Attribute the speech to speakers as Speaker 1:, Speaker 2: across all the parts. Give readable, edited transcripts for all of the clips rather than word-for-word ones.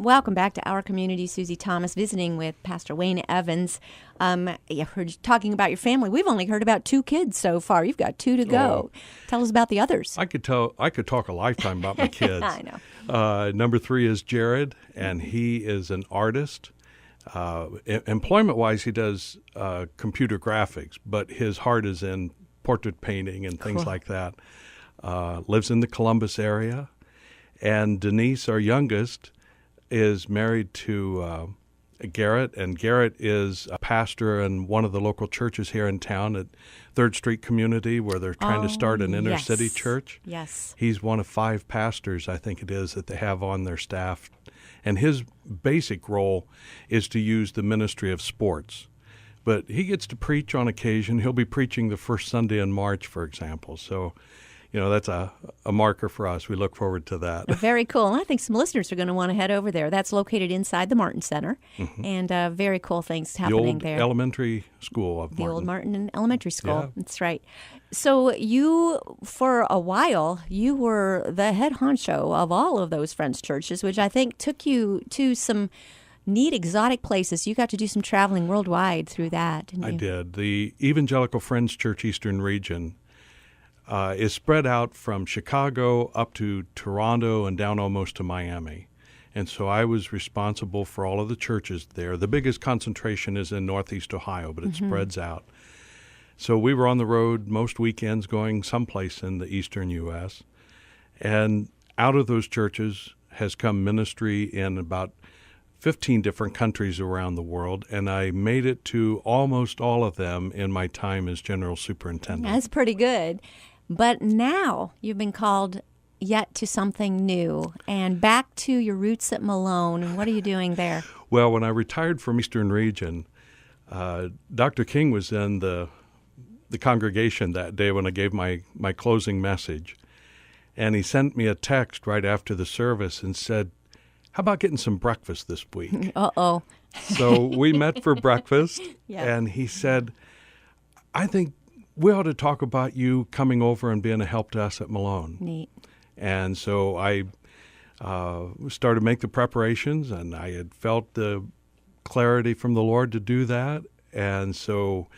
Speaker 1: Welcome back to Our Community. Susie Thomas visiting with Pastor Wayne Evans. You heard talking about your family. We've only heard about 2 kids so far. You've got 2 to go. Tell us about the others.
Speaker 2: I could talk a lifetime about my kids.
Speaker 1: I know.
Speaker 2: Number 3 is Jared, and he is an artist. Employment-wise, he does computer graphics, but his heart is in portrait painting and things like that. Lives in the Columbus area. And Denise, our youngest, is married to Garrett, and Garrett is a pastor in one of the local churches here in town at 3rd Street Community, where they're trying to start an inner-city church.
Speaker 1: Yes.
Speaker 2: He's one of 5 pastors, I think it is, that they have on their staff. And his basic role is to use the ministry of sports. But he gets to preach on occasion. He'll be preaching the first Sunday in March, for example. So, that's a marker for us. We look forward to that.
Speaker 1: Very cool. And I think some listeners are going to want to head over there. That's located inside the Martin Center. Mm-hmm. And very cool things happening there.
Speaker 2: The old elementary school of Martin.
Speaker 1: The old Martin Elementary School.
Speaker 2: Yeah.
Speaker 1: That's right. So you, for a while, you were the head honcho of all of those Friends churches, which I think took you to some neat, exotic places. You got to do some traveling worldwide through that, didn't you?
Speaker 2: I did. The Evangelical Friends Church Eastern Region is spread out from Chicago up to Toronto and down almost to Miami. And so I was responsible for all of the churches there. The biggest concentration is in Northeast Ohio, but it spreads out. So we were on the road most weekends going someplace in the eastern U.S. And out of those churches has come ministry in about 15 different countries around the world, and I made it to almost all of them in my time as general superintendent.
Speaker 1: That's pretty good. But now you've been called yet to something new and back to your roots at Malone. And what are you doing there?
Speaker 2: Well, when I retired from Eastern Region, Dr. King was in the congregation that day when I gave my closing message. And he sent me a text right after the service and said, "How about getting some breakfast this week?"
Speaker 1: Uh-oh.
Speaker 2: So we met for breakfast,
Speaker 1: Yep.
Speaker 2: And he said, "I think we ought to talk about you coming over and being a help to us at Malone."
Speaker 1: Neat.
Speaker 2: And so I started to make the preparations, and I had felt the clarity from the Lord to do that. And so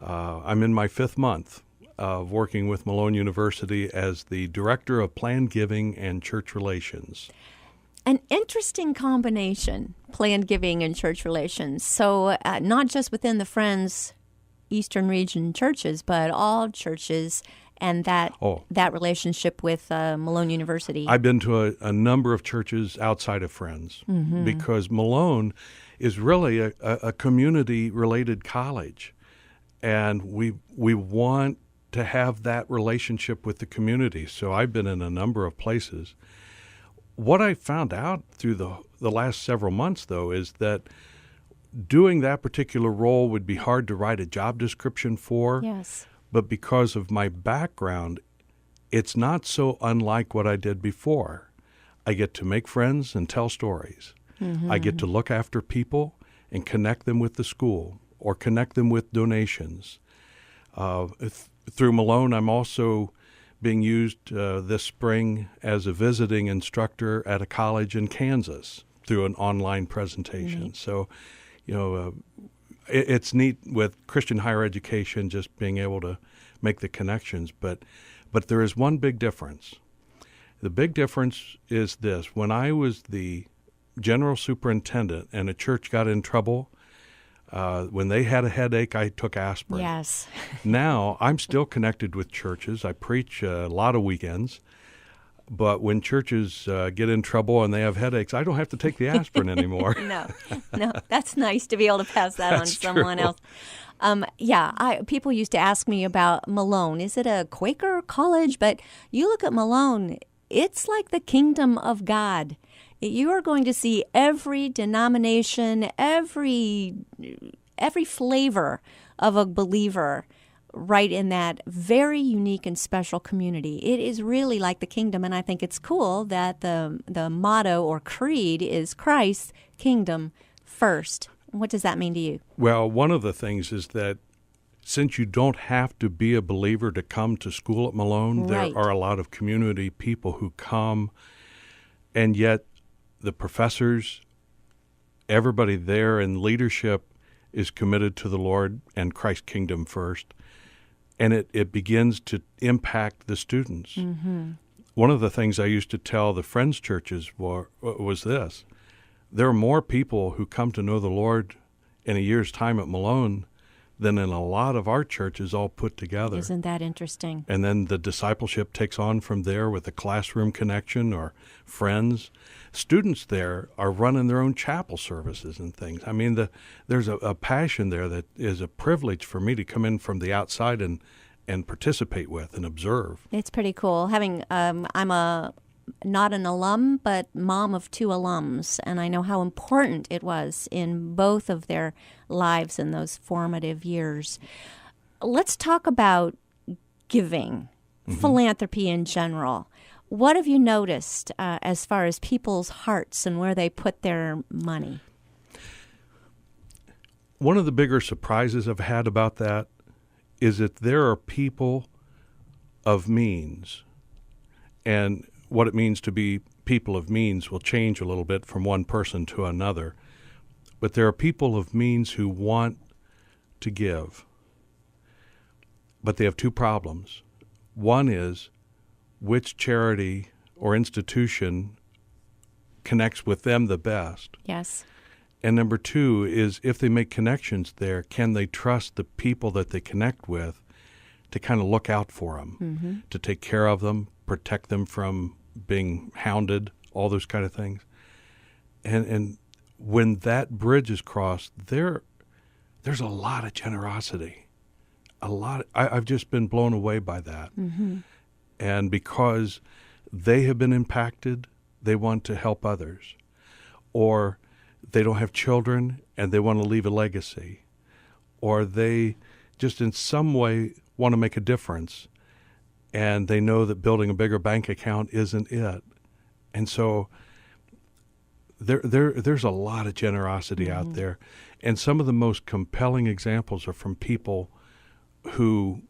Speaker 2: I'm in my 5th month of working with Malone University as the Director of Planned Giving and Church Relations.
Speaker 1: An interesting combination, planned giving and church relations. So not just within the Friends Eastern Region churches, but all churches and that relationship with Malone University.
Speaker 2: I've been to a number of churches outside of Friends because Malone is really a community-related college, and we want to have that relationship with the community. So I've been in a number of places. What I found out through the last several months, though, is that doing that particular role would be hard to write a job description for.
Speaker 1: Yes.
Speaker 2: But because of my background, it's not so unlike what I did before. I get to make friends and tell stories. I get to look after people and connect them with the school or connect them with donations. Through Malone, I'm also being used this spring as a visiting instructor at a college in Kansas through an online presentation. So, it's neat with Christian higher education, just being able to make the connections. But there is one big difference. The big difference is this. When I was the general superintendent and a church got in trouble, when they had a headache, I took aspirin.
Speaker 1: Yes.
Speaker 2: Now, I'm still connected with churches. I preach a lot of weekends. But when churches get in trouble and they have headaches, I don't have to take the aspirin anymore.
Speaker 1: No, that's nice to be able to pass that on to someone else. People used to ask me about Malone. Is it a Quaker college? But you look at Malone, it's like the kingdom of God. You are going to see every denomination, every flavor of a believer right in that very unique and special community. It is really like the kingdom, and I think it's cool that the motto or creed is Christ's kingdom first. What does that mean to you?
Speaker 2: Well, one of the things is that since you don't have to be a believer to come to school at Malone,
Speaker 1: Right.
Speaker 2: there are a lot of community people who come, and yet the professors, everybody there in leadership is committed to the Lord and Christ's kingdom first, and it begins to impact the students. Mm-hmm. One of the things I used to tell the Friends churches was this: there are more people who come to know the Lord in a year's time at Malone than in a lot of our churches all put together.
Speaker 1: Isn't that interesting?
Speaker 2: And then the discipleship takes on from there with a classroom connection or friends. Students there are running their own chapel services and things. I mean, there's a passion there that is a privilege for me to come in from the outside and participate with and observe.
Speaker 1: It's pretty cool. I'm not an alum, but mom of 2 alums, and I know how important it was in both of their lives in those formative years. Let's talk about giving, philanthropy in general. What have you noticed as far as people's hearts and where they put their money?
Speaker 2: One of the bigger surprises I've had about that is that there are people of means, and what it means to be people of means will change a little bit from one person to another. But there are people of means who want to give. But they have 2 problems. One is which charity or institution connects with them the best.
Speaker 1: Yes.
Speaker 2: And number 2 is if they make connections there, can they trust the people that they connect with to kind of look out for them, to take care of them, protect them from being hounded, all those kind of things. And when that bridge is crossed, there's a lot of generosity. I've just been blown away by that. Mm-hmm. And because they have been impacted, they want to help others. Or they don't have children and they want to leave a legacy. Or they just in some way want to make a difference, and they know that building a bigger bank account isn't it. And so there's a lot of generosity out there. And some of the most compelling examples are from people who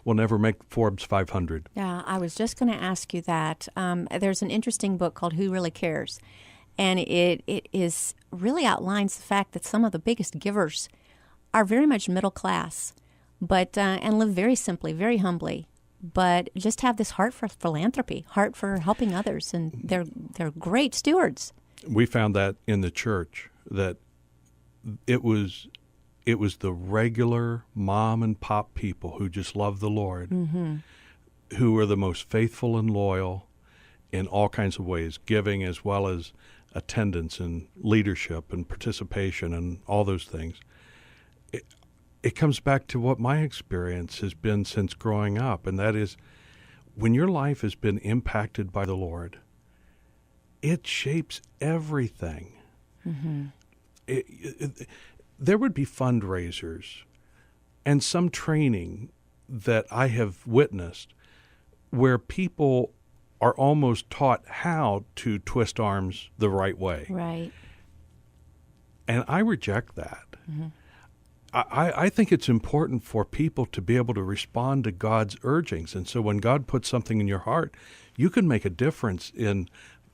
Speaker 2: will never make Forbes 500.
Speaker 1: Yeah, I was just going to ask you that. There's an interesting book called Who Really Cares? And it is really outlines the fact that some of the biggest givers are very much middle class, but and live very simply, very humbly, but just have this heart for philanthropy, heart for helping others, and they're great stewards.
Speaker 2: We found that in the church, that it was the regular mom and pop people who just love the Lord, who were the most faithful and loyal in all kinds of ways, giving as well as attendance and leadership and participation and all those things. It comes back to what my experience has been since growing up, and that is when your life has been impacted by the Lord, it shapes everything. Mm-hmm. There would be fundraisers and some training that I have witnessed where people are almost taught how to twist arms the right way.
Speaker 1: Right.
Speaker 2: And I reject that. Mm-hmm. I think it's important for people to be able to respond to God's urgings. And so when God puts something in your heart, you can make a difference in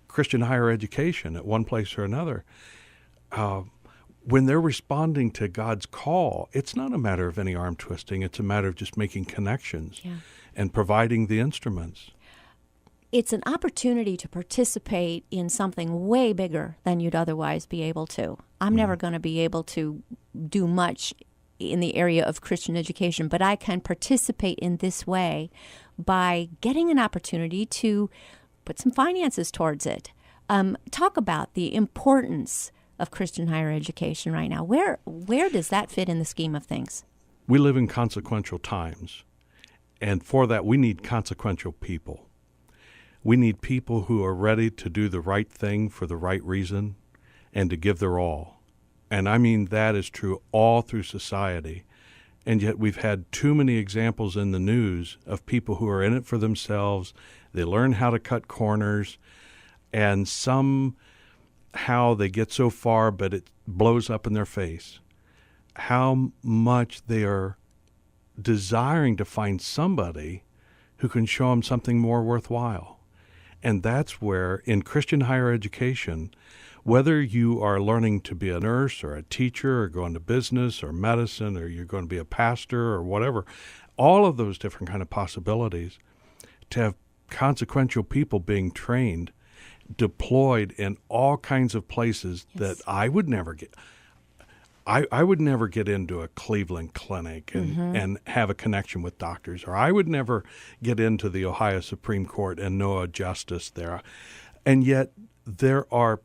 Speaker 2: Christian higher education at one place or another. When they're responding to God's call, it's not a matter of any arm twisting. It's a matter of just making connections and providing the instruments.
Speaker 1: It's an opportunity to participate in something way bigger than you'd otherwise be able to. I'm never going to be able to do much in the area of Christian education, but I can participate in this way by getting an opportunity to put some finances towards it. Talk about the importance of Christian higher education right now. Where does that fit in the scheme of things?
Speaker 2: We live in consequential times, and for that we need consequential people. We need people who are ready to do the right thing for the right reason and to give their all. And I mean that is true all through society. And yet we've had too many examples in the news of people who are in it for themselves. They learn how to cut corners, and somehow they get so far, but it blows up in their face. How much they are desiring to find somebody who can show them something more worthwhile. And that's where, in Christian higher education, whether you are learning to be a nurse or a teacher or going to business or medicine or you're going to be a pastor or whatever, all of those different kind of possibilities, to have consequential people being trained, deployed in all kinds of places that I would never get. I would never get into a Cleveland clinic and have a connection with doctors, or I would never get into the Ohio Supreme Court and know a justice there. And yet there are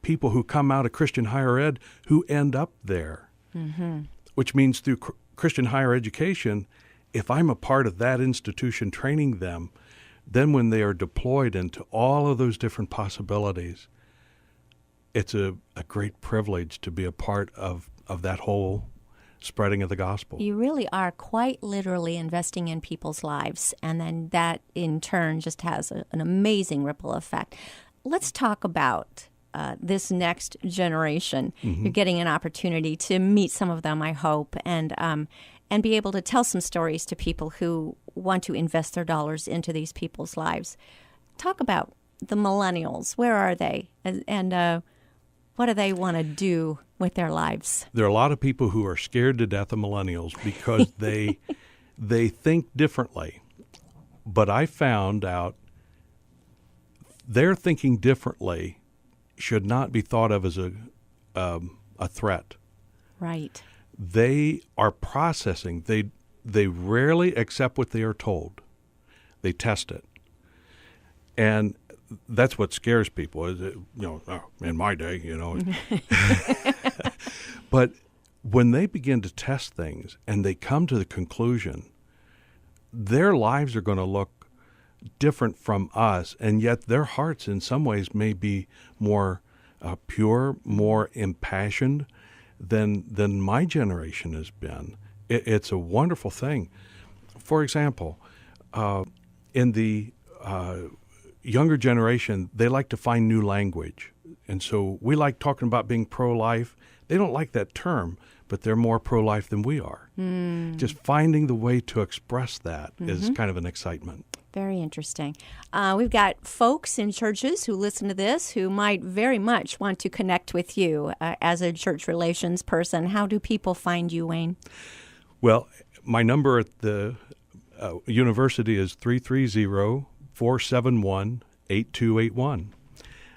Speaker 2: people who come out of Christian higher ed who end up there, which means through Christian higher education, if I'm a part of that institution training them, then when they are deployed into all of those different possibilities, it's a great privilege to be a part of that whole spreading of the gospel.
Speaker 1: You really are quite literally investing in people's lives, and then that in turn just has an amazing ripple effect. Let's talk about this next generation. You're getting an opportunity to meet some of them, I hope, and be able to tell some stories to people who want to invest their dollars into these people's lives. Talk about the millennials. Where are they? And what do they want to do with their lives?
Speaker 2: There are a lot of people who are scared to death of millennials because they think differently. But I found out their thinking differently should not be thought of as a threat.
Speaker 1: Right.
Speaker 2: They are processing. They rarely accept what they are told. They test it. And that's what scares people. Is it, in my day, But when they begin to test things and they come to the conclusion, their lives are going to look different from us, and yet their hearts in some ways may be more pure, more impassioned than my generation has been. It's a wonderful thing. For example, in the younger generation, they like to find new language. And so we like talking about being pro-life. They don't like that term, but they're more pro-life than we are. Just finding the way to express that is kind of an excitement.
Speaker 1: Very interesting. We've got folks in churches who listen to this who might very much want to connect with you as a church relations person. How do people find you, Wayne?
Speaker 2: Well, my number at the university is 330-471-8281.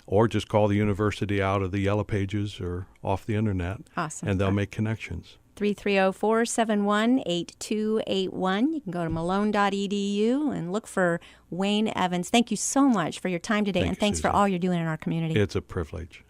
Speaker 2: Or just call the university out of the Yellow Pages or off the internet.
Speaker 1: Awesome.
Speaker 2: And they'll make connections.
Speaker 1: 330-471-8281. You can go to malone.edu and look for Wayne Evans. Thank you so much for your time today, and thanks
Speaker 2: Susan.
Speaker 1: for all you're doing in our community.
Speaker 2: It's a privilege.